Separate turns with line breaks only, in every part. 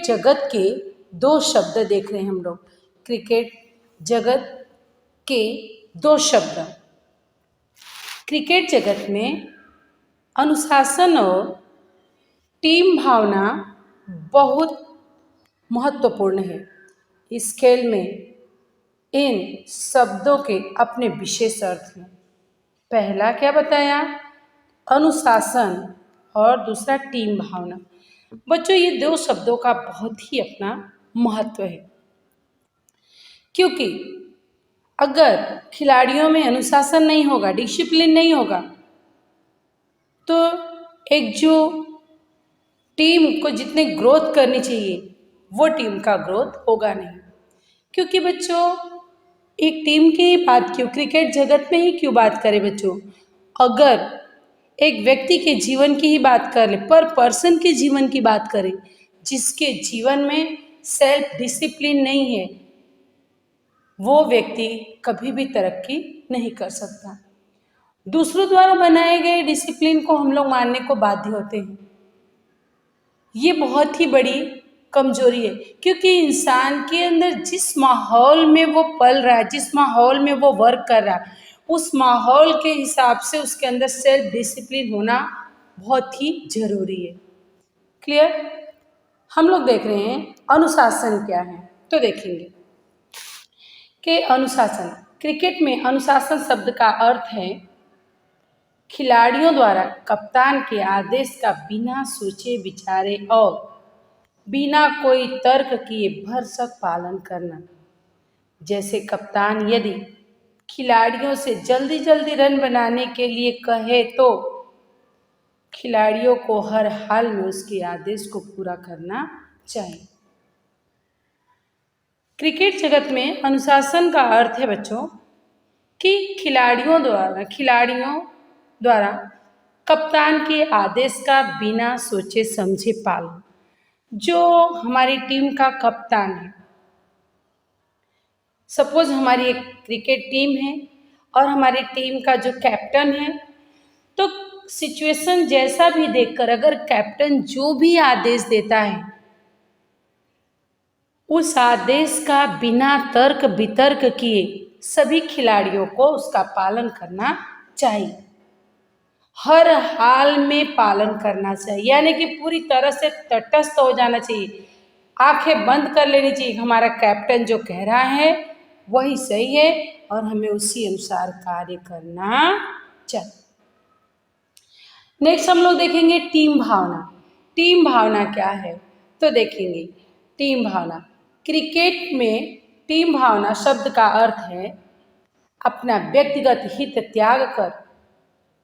जगत के दो शब्द देख रहे हैं हम लोग। क्रिकेट जगत के दो शब्द। क्रिकेट जगत में अनुशासन और टीम भावना बहुत महत्वपूर्ण है। इस खेल में इन शब्दों के अपने विशेष अर्थ हैं। पहला क्या बताया? अनुशासन और दूसरा टीम भावना। बच्चों, ये दो शब्दों का बहुत ही अपना महत्व है, क्योंकि अगर खिलाड़ियों में अनुशासन नहीं होगा, डिसिप्लिन नहीं होगा, तो एक जो टीम को जितने ग्रोथ करनी चाहिए वो टीम का ग्रोथ होगा नहीं। क्योंकि बच्चों, एक टीम की ही बात क्यों, क्रिकेट जगत में ही क्यों बात करें बच्चों, अगर एक व्यक्ति के जीवन की ही बात कर ले, पर पर्सन के जीवन की बात करें, जिसके जीवन में सेल्फ डिसिप्लिन नहीं है, वो व्यक्ति कभी भी तरक्की नहीं कर सकता। दूसरों द्वारा बनाए गए डिसिप्लिन को हम लोग मानने को बाध्य होते हैं। ये बहुत ही बड़ी कमजोरी है, क्योंकि इंसान के अंदर जिस माहौल में वो पल रहा है, जिस माहौल में वो वर्क कर रहा है, उस माहौल के हिसाब से उसके अंदर सेल्फ डिसिप्लिन होना बहुत ही जरूरी है। क्लियर? हम लोग देख रहे हैं अनुशासन क्या है, तो देखेंगे कि अनुशासन, क्रिकेट में अनुशासन शब्द का अर्थ है खिलाड़ियों द्वारा कप्तान के आदेश का बिना सोचे विचारे और बिना कोई तर्क किए भरसक पालन करना। जैसे कप्तान यदि खिलाड़ियों से जल्दी जल्दी रन बनाने के लिए कहे तो खिलाड़ियों को हर हाल में उसके आदेश को पूरा करना चाहिए। क्रिकेट जगत में अनुशासन का अर्थ है बच्चों कि खिलाड़ियों द्वारा कप्तान के आदेश का बिना सोचे समझे पालन। जो हमारी टीम का कप्तान है, सपोज हमारी एक क्रिकेट टीम है और हमारी टीम का जो कैप्टन है, तो सिचुएशन जैसा भी देखकर अगर कैप्टन जो भी आदेश देता है, उस आदेश का बिना तर्क वितर्क किए सभी खिलाड़ियों को उसका पालन करना चाहिए। हर हाल में पालन करना चाहिए, यानी कि पूरी तरह से तटस्थ हो जाना चाहिए, आंखें बंद कर लेनी चाहिए। हमारा कैप्टन जो कह रहा है वही सही है और हमें उसी अनुसार कार्य करना चाहिए। नेक्स्ट हम लोग देखेंगे टीम भावना। टीम भावना क्या है, तो देखेंगे टीम भावना। क्रिकेट में टीम भावना शब्द का अर्थ है अपना व्यक्तिगत हित त्याग कर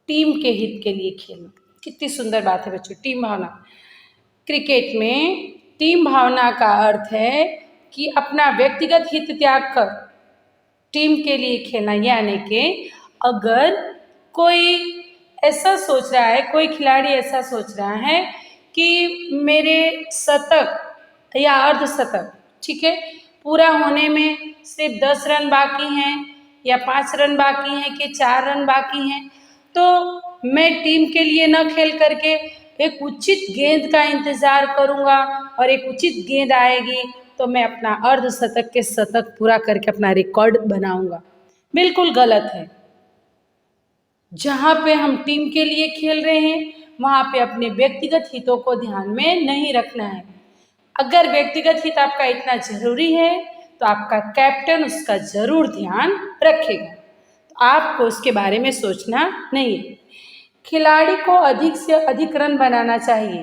टीम के हित के लिए खेलना। कितनी सुंदर बात है बच्चों, टीम भावना। क्रिकेट में टीम भावना का अर्थ है कि अपना व्यक्तिगत हित त्याग कर टीम के लिए खेलना, यानी कि अगर कोई ऐसा सोच रहा है, कोई खिलाड़ी ऐसा सोच रहा है कि मेरे शतक या अर्धशतक, ठीक है, पूरा होने में सिर्फ 10 रन बाकी हैं या 5 रन बाकी हैं कि 4 रन बाकी हैं, तो मैं टीम के लिए न खेल करके एक उचित गेंद का इंतजार करूंगा और एक उचित गेंद आएगी तो मैं अपना अर्धशतक के शतक पूरा करके अपना रिकॉर्ड बनाऊंगा। बिल्कुल गलत है। जहाँ पे हम टीम के लिए खेल रहे हैं वहाँ पे अपने व्यक्तिगत हितों को ध्यान में नहीं रखना है। अगर व्यक्तिगत हित आपका इतना जरूरी है तो आपका कैप्टन उसका जरूर ध्यान रखेगा, तो आपको उसके बारे में सोचना नहीं है। खिलाड़ी को अधिक से अधिक रन बनाना चाहिए,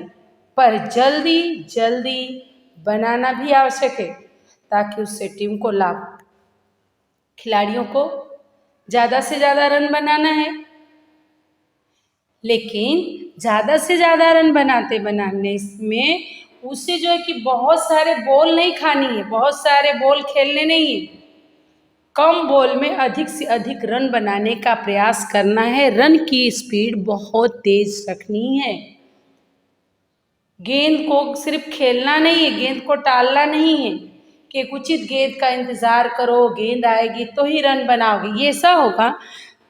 पर जल्दी जल्दी बनाना भी आवश्यक है ताकि उससे टीम को लाभ। खिलाड़ियों को ज़्यादा से ज़्यादा रन बनाना है, लेकिन ज़्यादा से ज़्यादा रन बनाने में उसे जो है कि बहुत सारे बॉल नहीं खानी है, बहुत सारे बॉल खेलने नहीं है। कम बॉल में अधिक से अधिक रन बनाने का प्रयास करना है। रन की स्पीड बहुत तेज रखनी है। गेंद को सिर्फ खेलना नहीं है, गेंद को टालना नहीं है कि उचित गेंद का इंतजार करो, गेंद आएगी तो ही रन बनाओगे। ये ऐसा होगा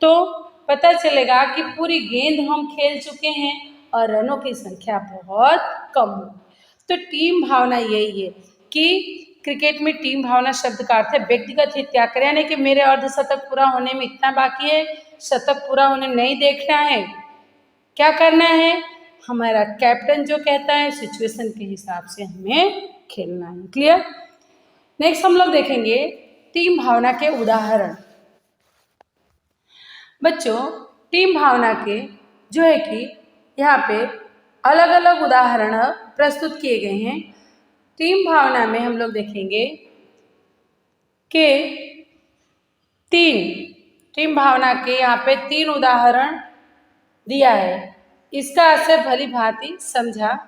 तो पता चलेगा कि पूरी गेंद हम खेल चुके हैं और रनों की संख्या बहुत कम हो। तो टीम भावना यही है कि क्रिकेट में टीम भावना शब्द का अर्थ है व्यक्तिगत हित त्याग करें, यानी कि मेरे अर्धशतक पूरा होने में इतना बाकी है, शतक पूरा होने नहीं देखना है, क्या करना है, हमारा कैप्टन जो कहता है सिचुएशन के हिसाब से हमें खेलना है। क्लियर। नेक्स्ट हम लोग देखेंगे टीम भावना के उदाहरण। बच्चों टीम भावना के जो है कि यहाँ पे अलग अलग उदाहरण प्रस्तुत किए गए हैं। टीम भावना में हम लोग देखेंगे कि टीम भावना के यहाँ पे 3 उदाहरण दिया है। इसका असर भली भांति समझा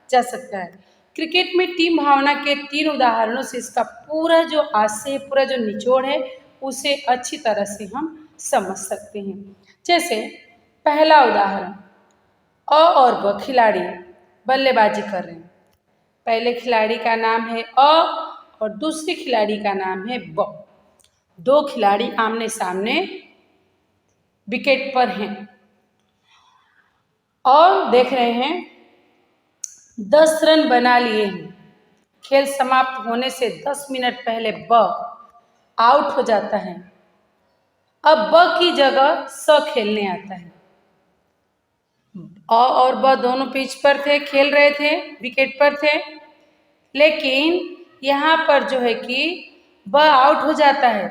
जा सकता है। क्रिकेट में टीम भावना के 3 उदाहरणों से इसका पूरा जो आशय, पूरा जो निचोड़ है उसे अच्छी तरह से हम समझ सकते हैं। जैसे पहला उदाहरण, अ और ब खिलाड़ी बल्लेबाजी कर रहे हैं। पहले खिलाड़ी का नाम है अ और दूसरे खिलाड़ी का नाम है ब। 2 खिलाड़ी आमने सामने विकेट पर हैं और देख रहे हैं 10 रन बना लिए हैं। खेल समाप्त होने से 10 मिनट पहले ब आउट हो जाता है। अब ब की जगह स खेलने आता है। अ और ब दोनों पिच पर थे, खेल रहे थे, विकेट पर थे, लेकिन यहाँ पर जो है कि ब आउट हो जाता है।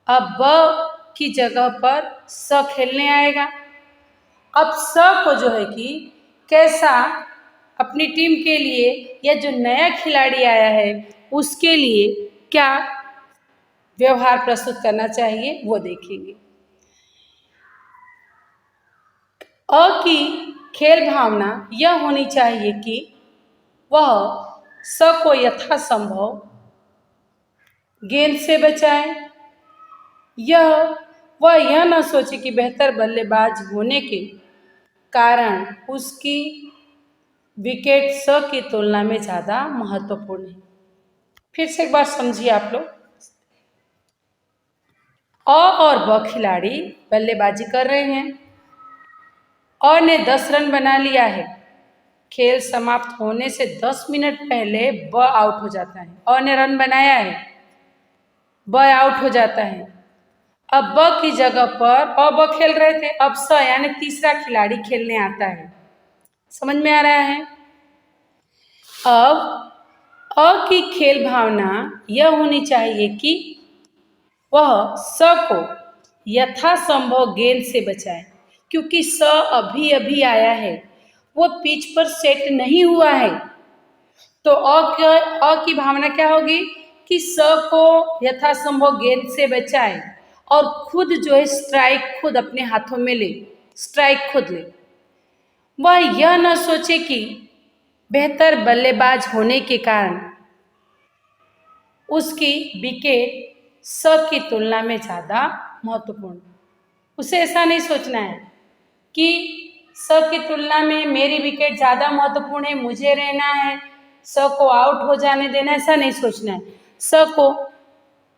अब ब की जगह पर स खेलने आएगा। अब स को जो है कि कैसा अपनी टीम के लिए या जो नया खिलाड़ी आया है उसके लिए क्या व्यवहार प्रस्तुत करना चाहिए वो देखेंगे। अ की खेल भावना यह होनी चाहिए कि वह स को यथासंभव गेंद से बचाए। वह यह न सोचे कि बेहतर बल्लेबाज होने के कारण उसकी विकेट स की तुलना में ज़्यादा महत्वपूर्ण है। फिर से एक बार समझिए आप लोग। अ और ब खिलाड़ी बल्लेबाजी कर रहे हैं। अ ने 10 रन बना लिया है। खेल समाप्त होने से 10 मिनट पहले ब आउट हो जाता है। अ ने रन बनाया है, ब आउट हो जाता है। अब ब की जगह पर ब खेल रहे थे, अब स यानी तीसरा खिलाड़ी खेलने आता है। समझ में आ रहा है। अब अ की खेल भावना यह होनी चाहिए कि वह स को यथासंभव गेंद से बचाए, क्योंकि स अभी अभी आया है, वो पिच पर सेट नहीं हुआ है। तो अ की भावना क्या होगी कि स को यथासंभव गेंद से बचाए और खुद जो है स्ट्राइक खुद अपने हाथों में ले, स्ट्राइक खुद ले। वह यह न सोचे कि बेहतर बल्लेबाज होने के कारण उसकी विकेट स की तुलना में ज़्यादा महत्वपूर्ण। उसे ऐसा नहीं सोचना है कि स की तुलना में मेरी विकेट ज़्यादा महत्वपूर्ण है, मुझे रहना है, स को आउट हो जाने देना, ऐसा नहीं सोचना है। स को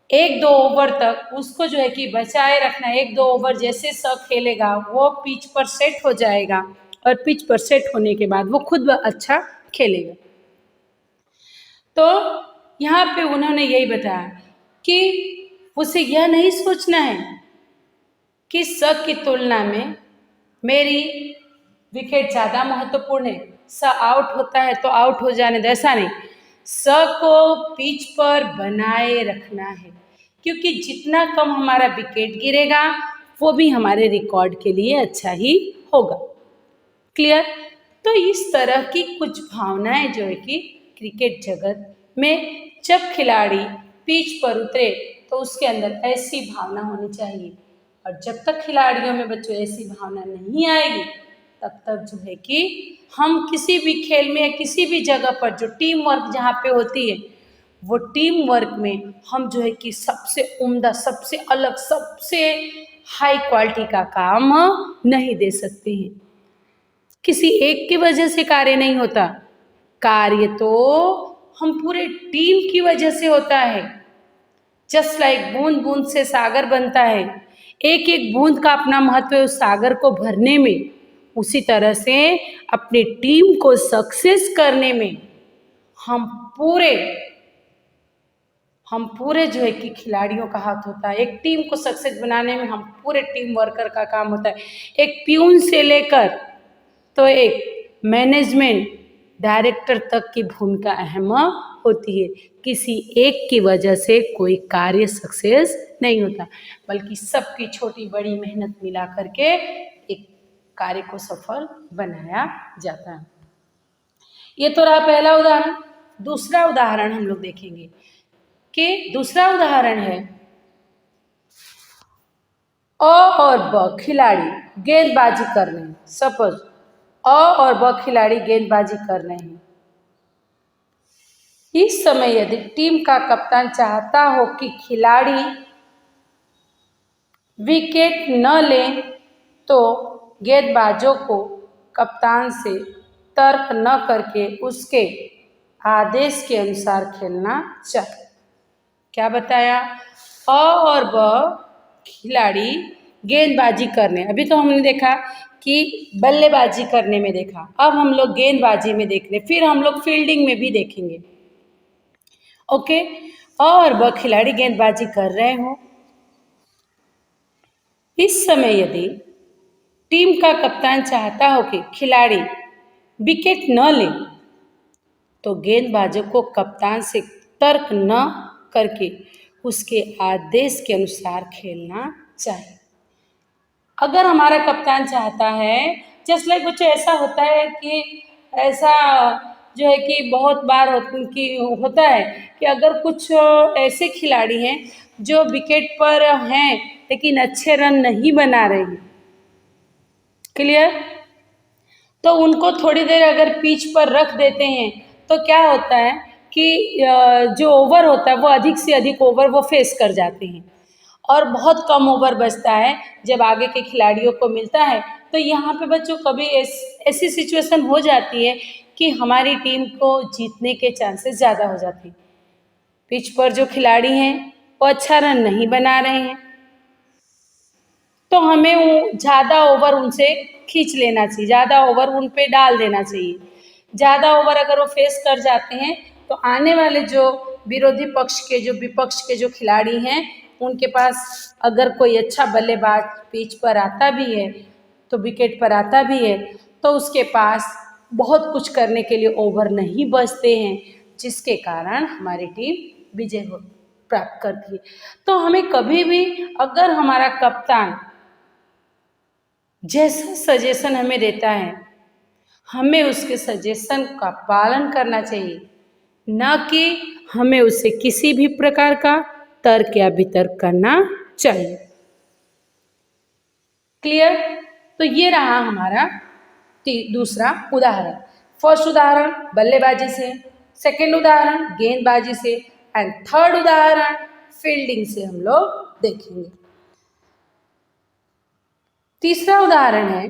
1-2 ओवर तक उसको जो है कि बचाए रखना है। 1-2 ओवर जैसे स खेलेगा वो पिच पर सेट हो जाएगा और पिच पर सेट होने के बाद वो खुद अच्छा खेलेगा। तो यहाँ पे उन्होंने यही बताया कि उसे यह नहीं सोचना है कि स की तुलना में मेरी विकेट ज़्यादा महत्वपूर्ण है, स आउट होता है तो आउट हो जाने दे, ऐसा नहीं। स को पिच पर बनाए रखना है, क्योंकि जितना कम हमारा विकेट गिरेगा वो भी हमारे रिकॉर्ड के लिए अच्छा ही होगा। क्लियर। तो इस तरह की कुछ भावनाएं जो है कि क्रिकेट जगत में जब खिलाड़ी पिच पर उतरे तो उसके अंदर ऐसी भावना होनी चाहिए, और जब तक खिलाड़ियों में बच्चों ऐसी भावना नहीं आएगी तब तक जो है कि हम किसी भी खेल में या किसी भी जगह पर जो टीम वर्क जहाँ पे होती है वो टीम वर्क में हम जो है कि सबसे उम्दा, सबसे अलग, सबसे हाई क्वालिटी का काम नहीं दे सकते हैं। किसी एक की वजह से कार्य नहीं होता, कार्य तो हम पूरे टीम की वजह से होता है। जस्ट लाइक बूंद बूंद से सागर बनता है, एक एक बूंद का अपना महत्व है उस सागर को भरने में। उसी तरह से अपनी टीम को सक्सेस करने में हम पूरे जो है कि खिलाड़ियों का हाथ होता है। एक टीम को सक्सेस बनाने में हम पूरे टीम वर्कर का काम होता है। एक प्यून से लेकर तो एक मैनेजमेंट डायरेक्टर तक की भूमिका अहम होती है। किसी एक की वजह से कोई कार्य सक्सेस नहीं होता, बल्कि सबकी छोटी बड़ी मेहनत मिला करके एक कार्य को सफल बनाया जाता है। ये तो रहा पहला उदाहरण। दूसरा उदाहरण हम लोग देखेंगे कि दूसरा उदाहरण है अ और ब खिलाड़ी गेंदबाजी कर रहे हैं। सपोज अ और ब खिलाड़ी गेंदबाजी कर रहे हैं। इस समय यदि टीम का कप्तान चाहता हो कि खिलाड़ी विकेट न लें, तो गेंदबाजों को कप्तान से तर्क न करके उसके आदेश के अनुसार खेलना चाहिए। क्या बताया? अ और ब खिलाड़ी गेंदबाजी करने, अभी तो हमने देखा कि बल्लेबाजी करने में देखा, अब हम लोग गेंदबाजी में देख रहे, फिर हम लोग फील्डिंग में भी देखेंगे। ओके, अ और ब खिलाड़ी गेंदबाजी कर रहे हो। इस समय यदि टीम का कप्तान चाहता हो कि खिलाड़ी विकेट न ले, तो गेंदबाजों को कप्तान से तर्क न करके उसके आदेश के अनुसार खेलना चाहिए। अगर हमारा कप्तान चाहता है, जस्ट लाइक बच्चों ऐसा होता है कि ऐसा जो है कि बहुत बार होता है कि अगर कुछ ऐसे खिलाड़ी हैं जो विकेट पर हैं लेकिन अच्छे रन नहीं बना रहे हैं, क्लियर, तो उनको थोड़ी देर अगर पिच पर रख देते हैं तो क्या होता है कि जो ओवर होता है वो अधिक से अधिक ओवर वो फेस कर जाते हैं और बहुत कम ओवर बचता है जब आगे के खिलाड़ियों को मिलता है। तो यहाँ पे बच्चों कभी ऐसी सिचुएशन हो जाती है कि हमारी टीम को जीतने के चांसेस ज़्यादा हो जाते हैं। पिच पर जो खिलाड़ी हैं वो अच्छा रन नहीं बना रहे हैं, तो हमें वो ज़्यादा ओवर उनसे खींच लेना चाहिए, ज़्यादा ओवर उन पे डाल देना चाहिए। ज़्यादा ओवर अगर वो फेस कर जाते हैं तो आने वाले जो विरोधी पक्ष के जो विपक्ष के जो खिलाड़ी हैं उनके पास अगर कोई अच्छा बल्लेबाज पिच पर आता भी है, तो विकेट पर आता भी है, तो उसके पास बहुत कुछ करने के लिए ओवर नहीं बचते हैं, जिसके कारण हमारी टीम विजय प्राप्त करती है। तो हमें कभी भी अगर हमारा कप्तान जैसा सजेशन हमें देता है, हमें उसके सजेशन का पालन करना चाहिए, न कि हमें उससे किसी भी प्रकार का तर्क या वितर्क करना चाहिए। क्लियर? तो ये रहा हमारा दूसरा उदाहरण। फर्स्ट उदाहरण बल्लेबाजी से, सेकंड उदाहरण गेंदबाजी से एंड थर्ड उदाहरण फील्डिंग से हम लोग देखेंगे। तीसरा उदाहरण है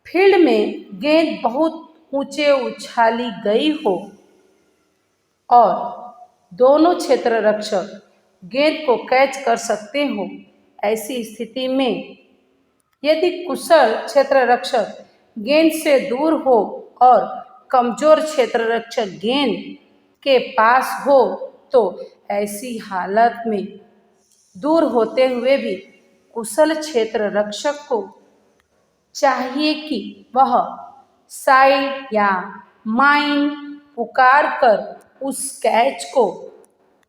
फील्ड में गेंद बहुत ऊंचे उछाली गई हो और दोनों क्षेत्र रक्षक गेंद को कैच कर सकते हो। ऐसी स्थिति में यदि कुशल क्षेत्र रक्षक गेंद से दूर हो और कमजोर क्षेत्र रक्षक गेंद के पास हो, तो ऐसी हालत में दूर होते हुए भी कुशल क्षेत्र रक्षक को चाहिए कि वह साइड या माइन पुकार कर उस कैच को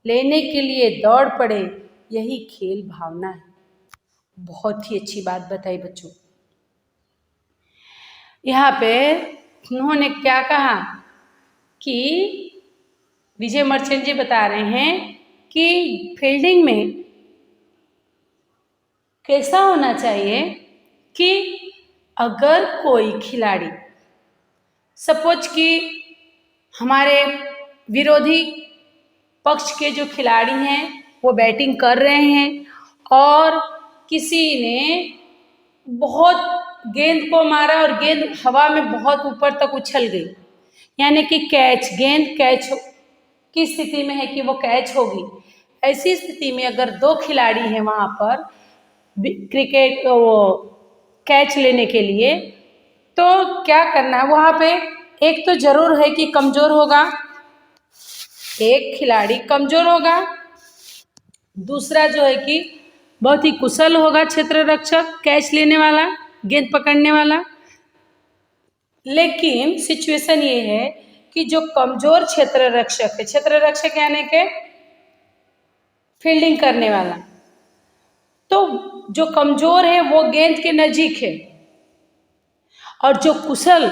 लेने के लिए दौड़ पड़े। यही खेल भावना है। बहुत ही अच्छी बात बताई बच्चों। यहाँ पे उन्होंने क्या कहा कि विजय मर्चेंट जी बता रहे हैं कि फील्डिंग में कैसा होना चाहिए कि अगर कोई खिलाड़ी सपोज कि हमारे विरोधी पक्ष के जो खिलाड़ी हैं वो बैटिंग कर रहे हैं और किसी ने बहुत गेंद को मारा और गेंद हवा में बहुत ऊपर तक उछल गई, यानी कि गेंद कैच की स्थिति में है कि वो कैच होगी। ऐसी स्थिति में अगर दो खिलाड़ी हैं वहाँ पर क्रिकेट वो कैच लेने के लिए, तो क्या करना है वहाँ पे? एक तो जरूर है कि कमजोर होगा एक खिलाड़ी कमजोर होगा, दूसरा जो है कि बहुत ही कुशल होगा क्षेत्र रक्षक, कैच लेने वाला, गेंद पकड़ने वाला। लेकिन सिचुएशन ये है कि जो कमजोर क्षेत्र रक्षक है, क्षेत्र रक्षक यानी के फील्डिंग करने वाला, तो जो कमजोर है वो गेंद के नजीक है, और जो कुशल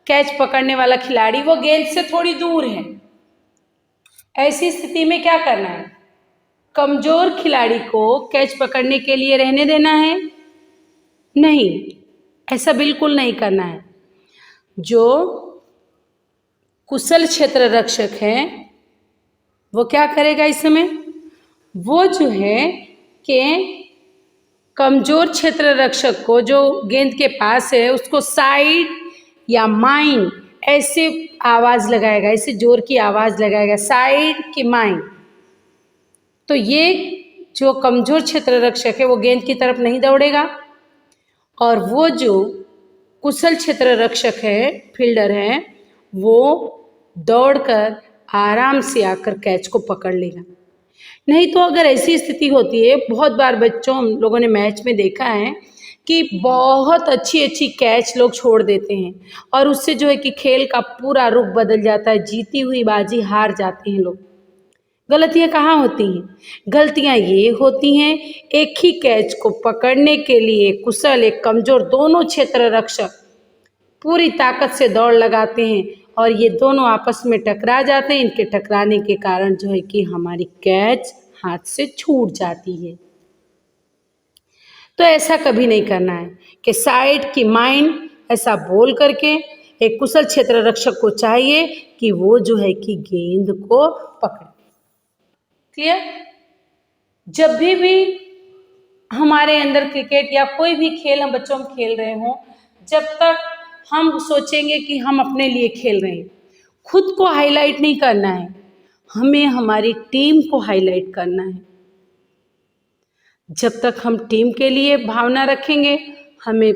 कैच पकड़ने वाला खिलाड़ी वो गेंद से थोड़ी दूर है। ऐसी स्थिति में क्या करना है? कमजोर खिलाड़ी को कैच पकड़ने के लिए रहने देना है? नहीं, ऐसा बिल्कुल नहीं करना है। जो कुशल क्षेत्र रक्षक है वो क्या करेगा इस समय? वो जो है कि कमजोर क्षेत्र रक्षक को जो गेंद के पास है उसको साइड या माइन ऐसे आवाज लगाएगा, ऐसे जोर की आवाज लगाएगा, साइड की माइन। तो ये जो कमजोर क्षेत्र रक्षक है वो गेंद की तरफ नहीं दौड़ेगा, और वो जो कुशल क्षेत्र रक्षक है, फील्डर है, वो दौड़कर आराम से आकर कैच को पकड़ लेगा। नहीं तो अगर ऐसी स्थिति होती है, बहुत बार बच्चों हम लोगों ने मैच में देखा है कि बहुत अच्छी अच्छी कैच लोग छोड़ देते हैं, और उससे जो है कि खेल का पूरा रुख बदल जाता है, जीती हुई बाजी हार जाते हैं लोग। गलतियां कहाँ होती हैं? गलतियां ये होती हैं, एक ही कैच को पकड़ने के लिए कुशल एक कमजोर दोनों क्षेत्र रक्षक पूरी ताकत से दौड़ लगाते हैं, और ये दोनों आपस में टकरा जाते हैं। इनके टकराने के कारण जो है कि हमारी कैच हाथ से छूट जाती है। तो ऐसा कभी नहीं करना है कि साइड की माइन ऐसा बोल करके एक कुशल क्षेत्र रक्षक को चाहिए कि वो जो है कि गेंद को पकड़े। क्लियर? जब भी हमारे अंदर क्रिकेट या कोई भी खेल हम बच्चों में खेल रहे हों, जब तक हम सोचेंगे कि हम अपने लिए खेल रहे हैं, खुद को हाईलाइट नहीं करना है, हमें हमारी टीम को हाईलाइट करना है। जब तक हम टीम के लिए भावना रखेंगे, हमें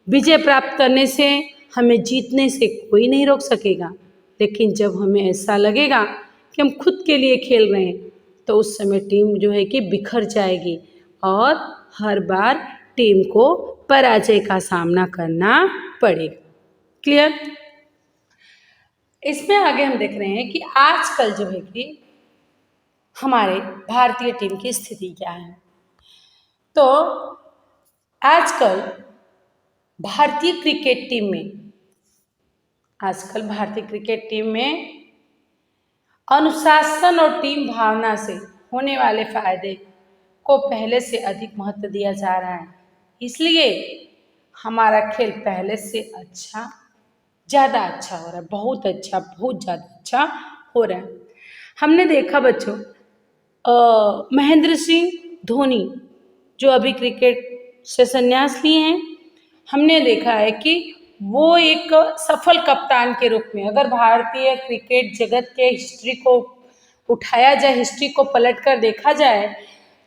विजय प्राप्त करने से, हमें जीतने से कोई नहीं रोक सकेगा। लेकिन जब हमें ऐसा लगेगा कि हम खुद के लिए खेल रहे हैं, तो उस समय टीम जो है कि बिखर जाएगी, और हर बार टीम को पराजय का सामना करना पड़ेगा। क्लियर? इसमें आगे हम देख रहे हैं कि आजकल जो है कि हमारे भारतीय टीम की स्थिति क्या है। तो आजकल भारतीय क्रिकेट टीम में अनुशासन और टीम भावना से होने वाले फायदे को पहले से अधिक महत्व दिया जा रहा है। इसलिए हमारा खेल पहले से ज़्यादा अच्छा हो रहा है, बहुत ज़्यादा अच्छा हो रहा है। हमने देखा बच्चों, महेंद्र सिंह धोनी जो अभी क्रिकेट से संन्यास लिए हैं, हमने देखा है कि वो एक सफल कप्तान के रूप में, अगर भारतीय क्रिकेट जगत के हिस्ट्री को उठाया जाए, हिस्ट्री को पलटकर देखा जाए,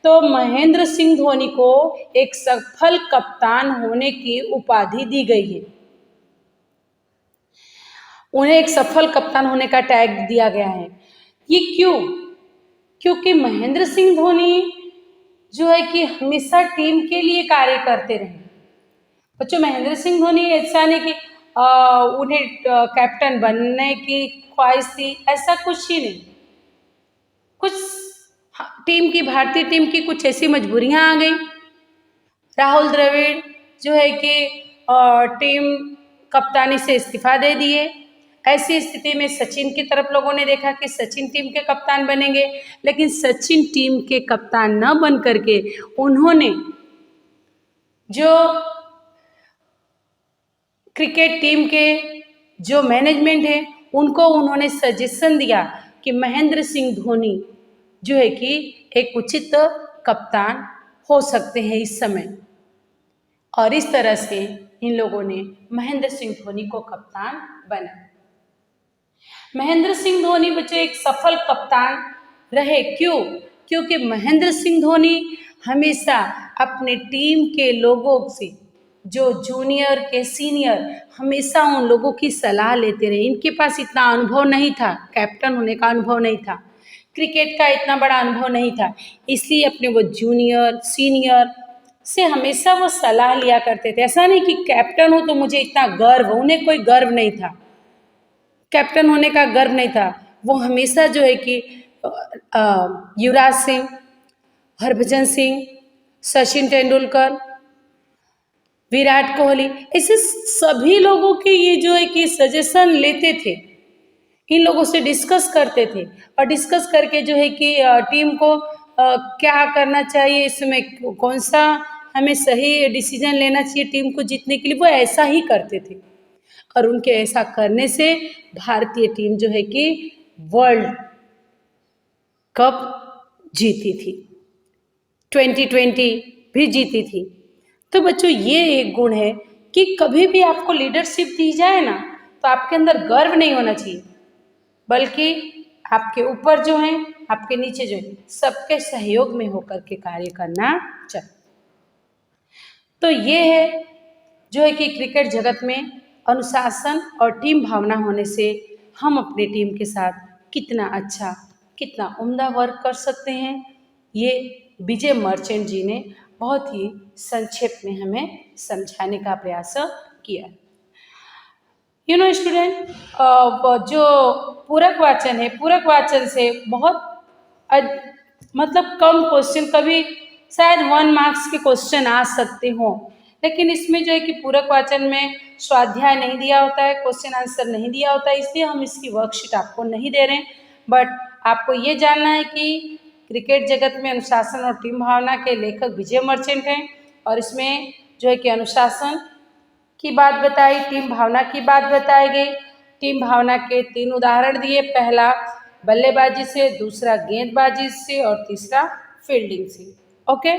तो महेंद्र सिंह धोनी को एक सफल कप्तान होने की उपाधि दी गई है। उन्हें एक सफल कप्तान होने का टैग दिया गया है। ये क्यों? क्योंकि महेंद्र सिंह धोनी जो है कि हमेशा टीम के लिए कार्य करते रहे। बच्चों, महेंद्र सिंह धोनी ऐसा नहीं कि उन्हें कैप्टन बनने की ख्वाहिश थी, ऐसा कुछ ही नहीं। कुछ भारतीय टीम की कुछ ऐसी मजबूरियां आ गई। राहुल द्रविड़ जो है कि टीम कप्तानी से इस्तीफा दे दिए। ऐसी स्थिति में सचिन की तरफ लोगों ने देखा कि सचिन टीम के कप्तान बनेंगे, लेकिन सचिन टीम के कप्तान न बन करके उन्होंने जो क्रिकेट टीम के जो मैनेजमेंट है उनको उन्होंने सजेशन दिया कि महेंद्र सिंह धोनी जो है कि एक उचित कप्तान हो सकते हैं इस समय, और इस तरह से इन लोगों ने महेंद्र सिंह धोनी को कप्तान बनाया। महेंद्र सिंह धोनी बच्चे एक सफल कप्तान रहे। क्यों? क्योंकि महेंद्र सिंह धोनी हमेशा अपने टीम के लोगों से जो जूनियर के सीनियर हमेशा उन लोगों की सलाह लेते रहे। इनके पास इतना अनुभव नहीं था, कैप्टन होने का अनुभव नहीं था, क्रिकेट का इतना बड़ा अनुभव नहीं था, इसलिए अपने वो जूनियर सीनियर से हमेशा वो सलाह लिया करते थे। ऐसा नहीं कि कैप्टन हो तो मुझे इतना गर्व, उन्हें कोई गर्व नहीं था, कैप्टन होने का गर्व नहीं था। वो हमेशा जो है कि युवराज सिंह, हरभजन सिंह, सचिन तेंदुलकर, विराट कोहली, ऐसे सभी लोगों के ये जो है कि सजेशन लेते थे, इन लोगों से डिस्कस करते थे और डिस्कस करके जो है कि टीम को क्या करना चाहिए, इसमें कौन सा हमें सही डिसीजन लेना चाहिए टीम को जीतने के लिए, वो ऐसा ही करते थे। और उनके ऐसा करने से भारतीय टीम जो है कि वर्ल्ड कप जीती थी, 2020 भी जीती थी। तो बच्चों ये एक गुण है कि कभी भी आपको लीडरशिप दी जाए ना, तो आपके अंदर गर्व नहीं होना चाहिए, बल्कि आपके ऊपर जो है, आपके नीचे जो है, सबके सहयोग में होकर के कार्य करना चाहिए। तो ये है जो है कि क्रिकेट जगत में अनुशासन और टीम भावना होने से हम अपनी टीम के साथ कितना अच्छा, कितना उम्दा वर्क कर सकते हैं, ये विजय मर्चेंट जी ने बहुत ही संक्षेप में हमें समझाने का प्रयास किया। स्टूडेंट, जो पूरक वाचन है, पूरक वाचन से बहुत मतलब कम क्वेश्चन, कभी शायद 1 मार्क्स के क्वेश्चन आ सकते हो, लेकिन इसमें जो है कि पूरक वाचन में स्वाध्याय नहीं दिया होता है, क्वेश्चन आंसर नहीं दिया होता है, इसलिए हम इसकी वर्कशीट आपको नहीं दे रहे हैं। बट आपको ये जानना है कि क्रिकेट जगत में अनुशासन और टीम भावना के लेखक विजय मर्चेंट हैं, और इसमें जो है कि अनुशासन की बात बताई, टीम भावना की बात बताई गई। टीम भावना के 3 उदाहरण दिए, पहला बल्लेबाजी से, दूसरा गेंदबाजी से और तीसरा फील्डिंग से। ओके।